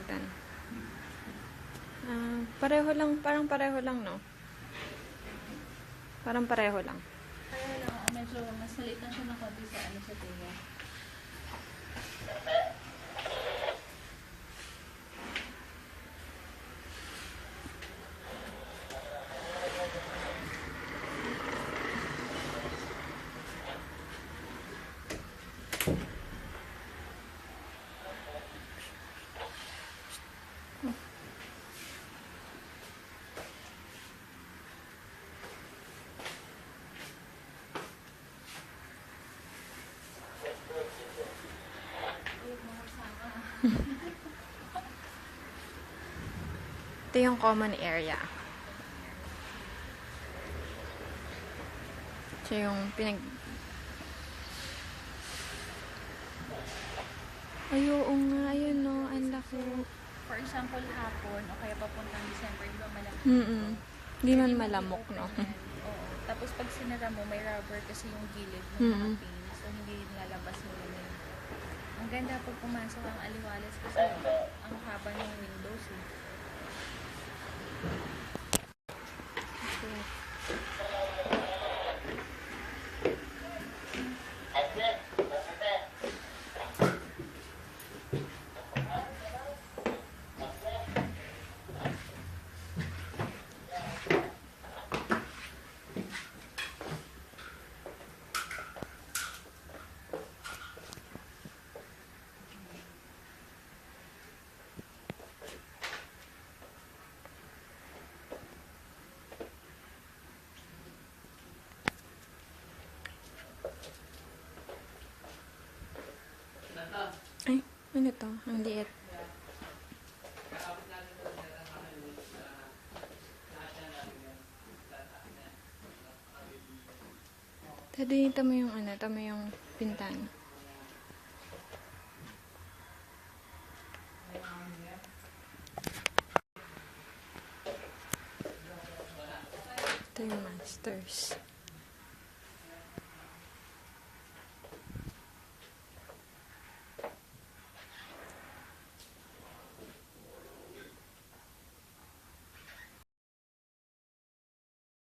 Kensington. Pareho lang, parang pareho lang, no? Parang pareho lang. Kaya lang, medyo mas maliit lang siya ng konti sa ano sa Teo. Ito yung common area. Ito yung Ay, oo nga, ayun, no, ang laki. For example, hapon, o kaya papuntang December, di ba malamig? Hindi man malamok, no? Oo. Tapos pag sinara mo, may rubber kasi yung gilid ng mga pane. So, hindi lalabas yung lamig. Ang ganda pag pumasok ang aliwalas kasi ang haba ng windows eh. Ay, ano to? Ang liit. Tadi, tama yung ano, tama yung pintana. Ito yung masters.